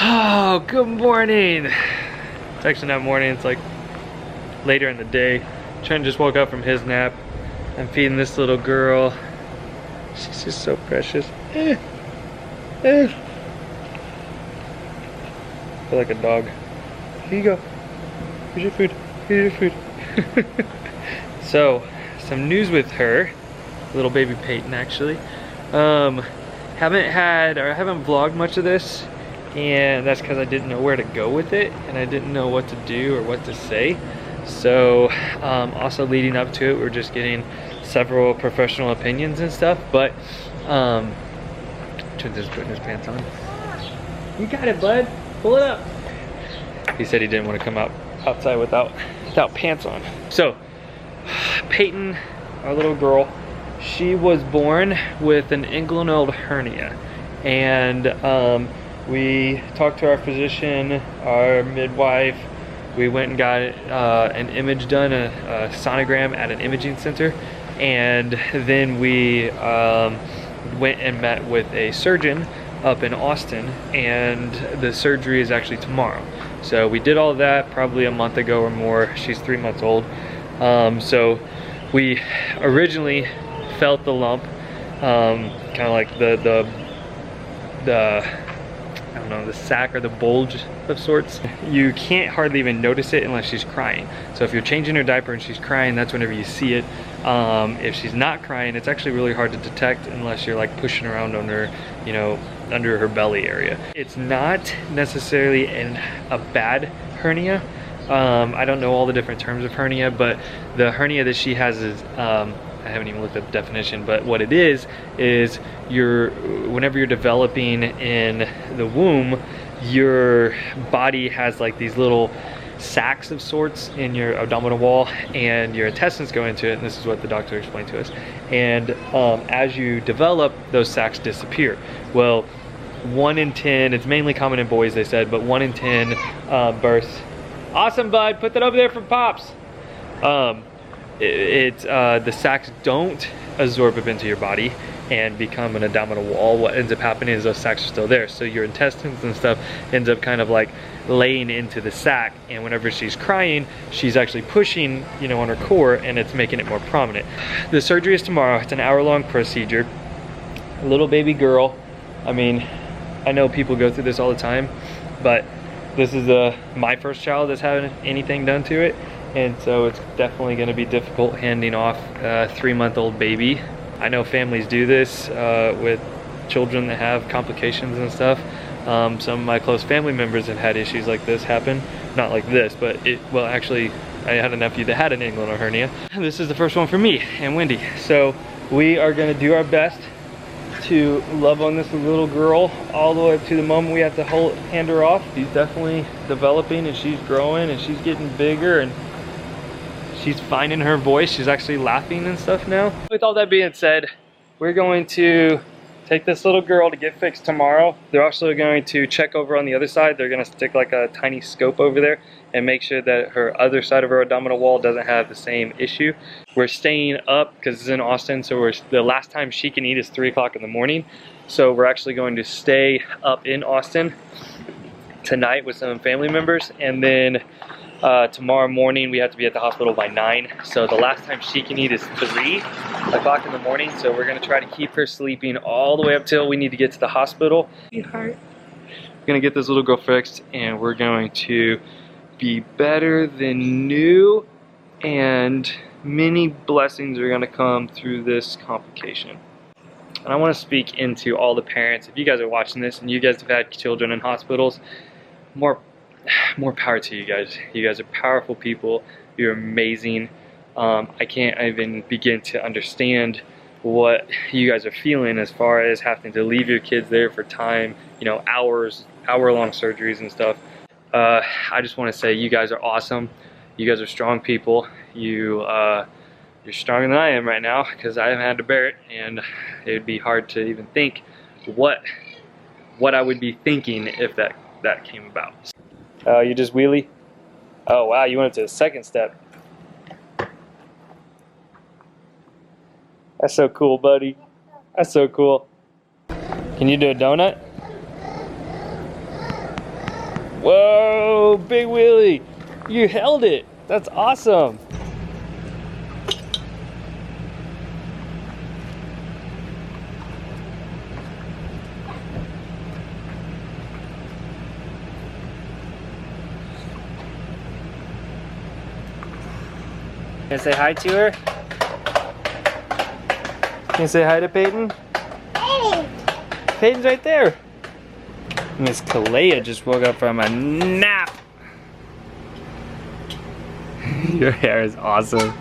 Oh, good morning. It's actually not morning, it's like later in the day. Trent just woke up from his nap. I'm feeding this little girl. She's just so precious. I feel like a dog. Here you go. Here's your food. Here's your food. So, some news with her. Little baby Payton, actually. I haven't vlogged much of this, and that's because I didn't know where to go with it, and I didn't know what to do or what to say. So, also leading up to it, we're just getting several professional opinions and stuff, but, Trent is putting his pants on. You got it, bud. Pull it up. He said he didn't want to come outside without pants on. So, Payton, our little girl, she was born with an inguinal hernia, and we talked to our physician, our midwife. We went and got an image done, a sonogram at an imaging center, and then we went and met with a surgeon up in Austin, and the surgery is actually tomorrow. So we did all of that probably a month ago or more. She's 3 months old. So we originally felt the lump, kind of like the I don't know, the sac or the bulge of sorts. You can't hardly even notice it unless she's crying. So if you're changing her diaper and she's crying, that's whenever you see it. If she's not crying, it's actually really hard to detect unless you're like pushing around on her, you know, under her belly area. It's not necessarily a bad hernia. I don't know all the different terms of hernia, but the hernia that she has is, I haven't even looked at the definition, but what it is whenever you're developing in the womb, your body has like these little sacs of sorts in your abdominal wall, and your intestines go into it, and this is what the doctor explained to us. And as you develop, those sacs disappear. Well, 1 in 10, it's mainly common in boys, they said, but 1 in 10 births. Awesome, bud, put that over there for Pops. The sacs don't absorb up into your body and become an abdominal wall. What ends up happening is those sacs are still there, so your intestines and stuff ends up kind of like laying into the sac, and whenever she's crying, she's actually pushing, you know, on her core, and it's making it more prominent. The surgery is tomorrow. It's an hour-long procedure. A little baby girl. I mean, I know people go through this all the time, but this is my first child that's having anything done to it, and so it's definitely going to be difficult handing off a 3-month-old baby. I know families do this with children that have complications and stuff. Some of my close family members have had issues like this happen. Not like this, but well, actually, I had a nephew that had an inguinal hernia. This is the first one for me and Wendy. So we are going to do our best to love on this little girl all the way up to the moment we have to hand her off. She's definitely developing, and she's growing, and she's getting bigger, and she's finding her voice. She's actually laughing and stuff now. With all that being said, we're going to take this little girl to get fixed tomorrow. They're also going to check over on the other side. They're going to stick like a tiny scope over there and make sure that her other side of her abdominal wall doesn't have the same issue. We're staying up because it's in Austin, so the last time she can eat is 3 o'clock in the morning. So we're actually going to stay up in Austin tonight with some family members, and then tomorrow morning we have to be at the hospital by 9. So the last time she can eat is 3 o'clock in the morning. So we're gonna try to keep her sleeping all the way up till we need to get to the hospital. We're gonna get this little girl fixed, and we're going to be better than new, and many blessings are gonna come through this complication. And I want to speak into all the parents. If you guys are watching this and you guys have had children in hospitals, more power to you guys. You guys are powerful people. You're amazing. I can't even begin to understand what you guys are feeling as far as having to leave your kids there for time, you know, hour-long surgeries and stuff. I just want to say you guys are awesome. You guys are strong people. You're stronger than I am right now, because I haven't had to bear it, and it would be hard to even think what I would be thinking if that came about. You just wheelie? Oh wow, you went to the second step. That's so cool, buddy. That's so cool. Can you do a donut? Whoa, big wheelie. You held it. That's awesome. Can I say hi to her? Can you say hi to Payton? Hey. Payton's right there. Miss Kalea just woke up from a nap. Your hair is awesome.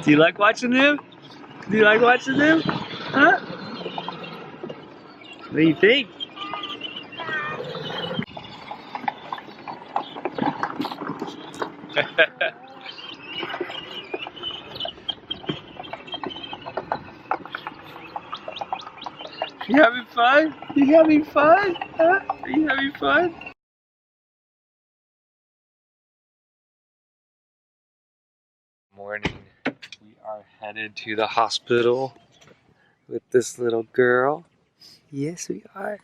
Do you like watching them? Do you like watching them? Huh? What do you think? You having fun? You having fun? Huh? Are you having fun? Morning. We are headed to the hospital with this little girl. Yes, we are.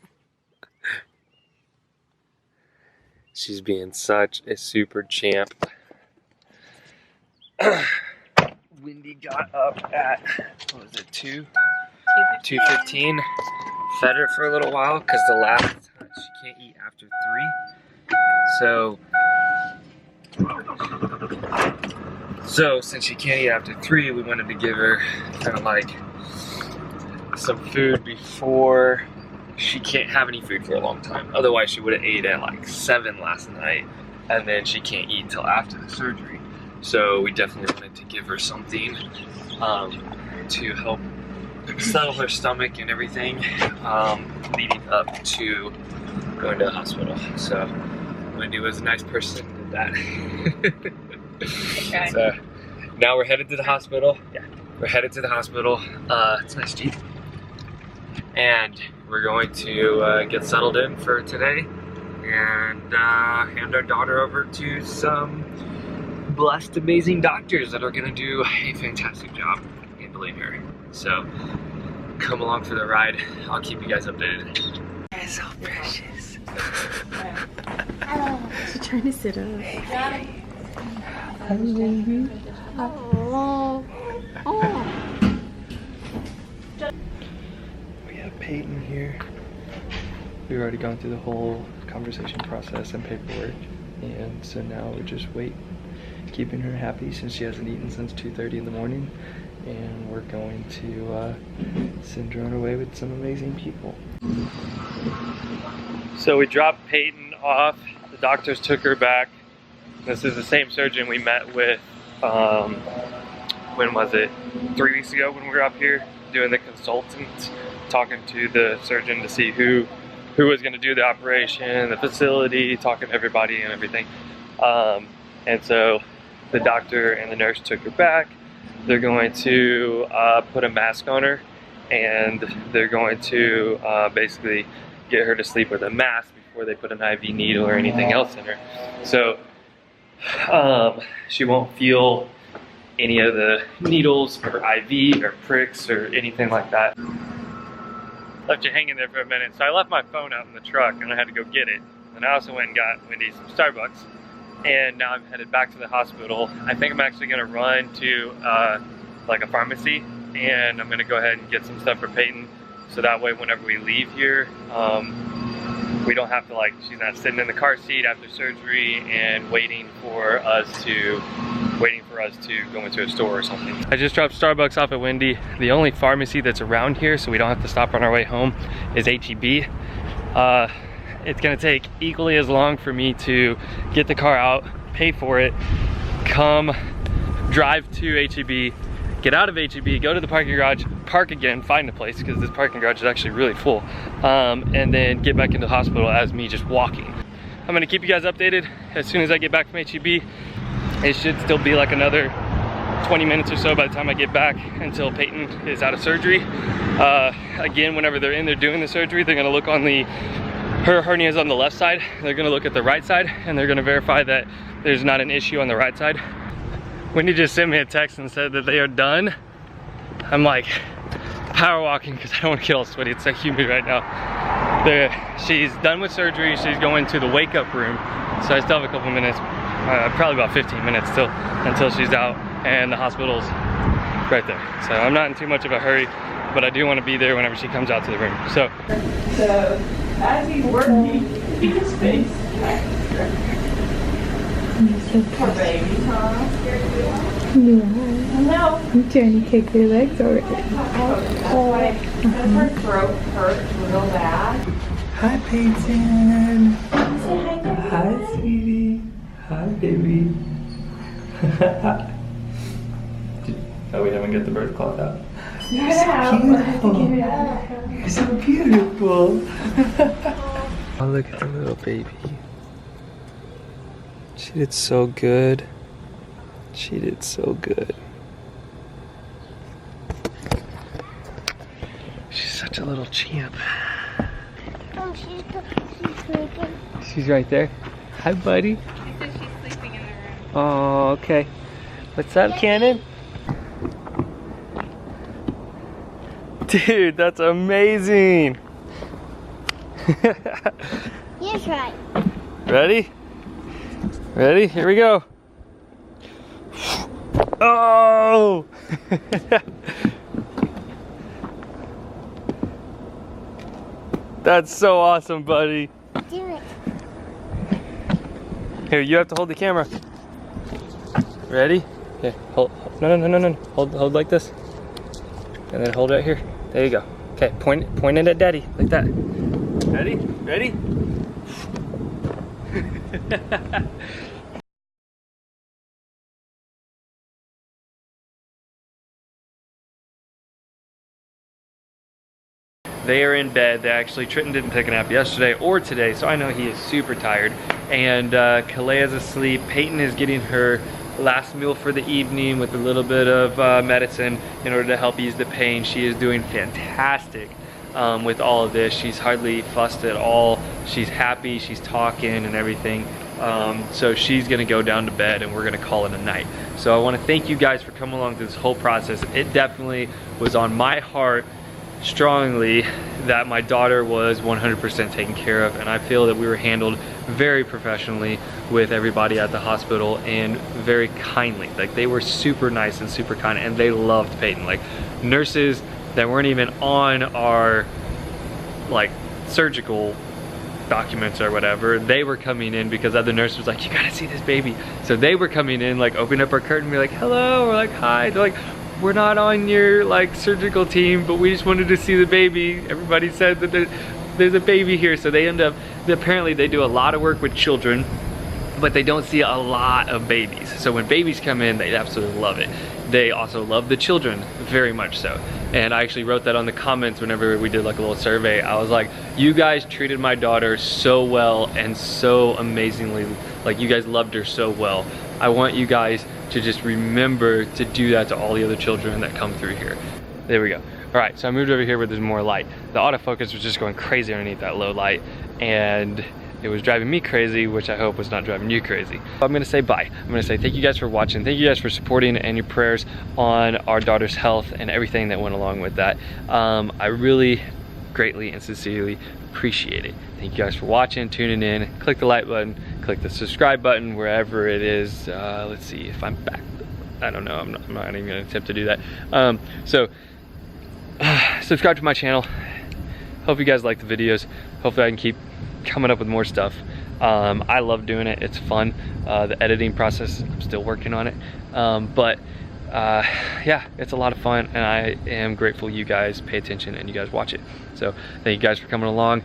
She's being such a super champ. Wendy got up at, what was it, 2:15. Fed her for a little while because the last time she can't eat after 3. So since she can't eat after 3, we wanted to give her kind of like some food before. She can't have any food for a long time. Otherwise she would have ate at like 7 last night, and then she can't eat until after the surgery. So we definitely wanted to give her something to help settle her stomach and everything leading up to going to the hospital. So Wendy was a nice person and did that. Okay. So now we're headed to the hospital. Yeah, we're headed to the hospital. It's nice, Jeep. And we're going to get settled in for today and hand our daughter over to some blessed, amazing doctors that are gonna do a fantastic job handling her. So come along for the ride. I'll keep you guys updated. You're so precious. She's trying to sit up. Hey, baby. Oh. We have Payton here. We've already gone through the whole conversation process and paperwork, and so now we just wait, keeping her happy since she hasn't eaten since 2:30 in the morning, and we're going to send her on her way with some amazing people. So we dropped Payton off. The doctors took her back. This is the same surgeon we met with, when was it? 3 weeks ago when we were up here doing the consultants, talking to the surgeon to see who was going to do the operation, the facility, talking to everybody and everything. And so the doctor and the nurse took her back. They're going to put a mask on her, and they're going to basically get her to sleep with a mask before they put an IV needle or anything else in her. So she won't feel any of the needles or IV or pricks or anything like that. Left you hanging there for a minute. So I left my phone out in the truck and I had to go get it. And I also went and got Wendy some Starbucks. And now I'm headed back to the hospital. I think I'm actually gonna run to like a pharmacy, and I'm gonna go ahead and get some stuff for Payton, so that way whenever we leave here, we don't have to, like, she's not sitting in the car seat after surgery and waiting for us to go into a store or something. I just dropped Starbucks off at Wendy. The only pharmacy that's around here, so we don't have to stop on our way home, is H-E-B. It's gonna take equally as long for me to get the car out, pay for it, come, drive to H-E-B, get out of H-E-B, go to the parking garage, park again, find a place, because this parking garage is actually really full, and then get back into the hospital as me just walking. I'm gonna keep you guys updated as soon as I get back from H-E-B. It should still be like another 20 minutes or so by the time I get back until Payton is out of surgery. Again, whenever they're in there doing the surgery, they're gonna look on the her hernia is on the left side. They're gonna look at the right side and they're gonna verify that there's not an issue on the right side. Wendy just sent me a text and said that they are done. I'm like power walking because I don't want to get all sweaty. It's so humid right now. She's done with surgery. She's going to the wake up room. So I still have a couple minutes, probably about 15 minutes still until she's out, and the hospital's right there. So I'm not in too much of a hurry, but I do want to be there whenever she comes out to the room. So as he's working, his face. Poor baby, huh? Yeah. No. I'm trying to kick their legs already. Her throat hurts real bad. Hi, Payton. Hi, sweetie. Hi, baby. Oh, we haven't got the birth cloth out. You're so beautiful. Oh, look at the little baby. She did so good. She did so good. She's such a little champ. Oh, she's sleeping. She's right there. Hi, buddy. She says she's sleeping in the room. Oh, okay. What's up, Cannon? Dude, that's amazing. You try. Ready? Ready? Here we go. Oh! That's so awesome, buddy. Do it. Here, you have to hold the camera. Ready? Here, hold. No. Hold like this. And then hold right here. There you go. Okay, point it at Daddy, like that. Ready? Ready? They are in bed. Trenton didn't take a nap yesterday or today, so I know he is super tired. And Kalea's asleep. Payton is getting her last meal for the evening with a little bit of medicine in order to help ease the pain. She is doing fantastic with all of this. She's hardly fussed at all. She's happy, she's talking and everything. So she's gonna go down to bed and we're gonna call it a night. So I wanna thank you guys for coming along through this whole process. It definitely was on my heart strongly that my daughter was 100% taken care of, and I feel that we were handled very professionally with everybody at the hospital and very kindly. Like, they were super nice and super kind, and they loved Payton. Like, nurses that weren't even on our like surgical documents or whatever, they were coming in because other nurse was like, you gotta see this baby. So they were coming in, like, opening up our curtain and be like, hello, or like, hi. They're like, we're not on your like surgical team, but we just wanted to see the baby. Everybody said that there's a baby here. So they end up, apparently they do a lot of work with children, but they don't see a lot of babies. So when babies come in, they absolutely love it. They also love the children, very much so. And I actually wrote that on the comments whenever we did like a little survey. I was like, you guys treated my daughter so well and so amazingly. Like, you guys loved her so well. I want you guys to just remember to do that to all the other children that come through here. There we go. All right, so I moved over here where there's more light. The autofocus was just going crazy underneath that low light, and it was driving me crazy, which I hope was not driving you crazy. I'm gonna say bye. I'm gonna say thank you guys for watching. Thank you guys for supporting and your prayers on our daughter's health and everything that went along with that. I really greatly and sincerely appreciate it. Thank you guys for watching, tuning in. Click the like button, click the subscribe button wherever it is. Let's see if I'm back. I don't know, I'm not even gonna attempt to do that. Subscribe to my channel. Hope you guys like the videos. Hopefully I can keep coming up with more stuff. I love doing it, it's fun. The editing process, I'm still working on it. Yeah, it's a lot of fun, and I am grateful you guys pay attention and you guys watch it. So thank you guys for coming along.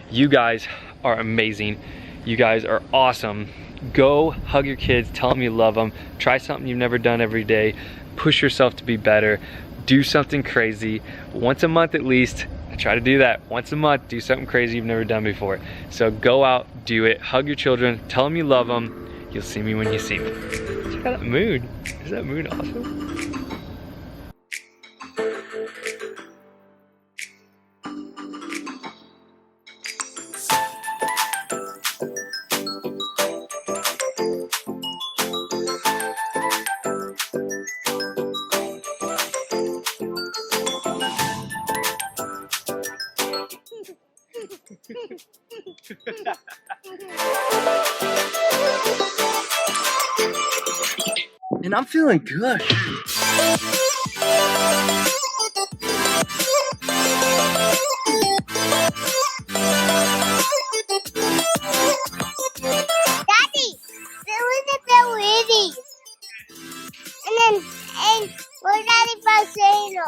You guys are amazing. You guys are awesome. Go hug your kids, tell them you love them. Try something you've never done every day. Push yourself to be better. Do something crazy once a month at least. Try to do that once a month. Do something crazy you've never done before. So go out, do it, hug your children, tell them you love them. You'll see me when you see me. Check out that moon. Is that moon awesome? And I'm feeling good. Daddy, there was a bell ready. And we're Daddy Basano.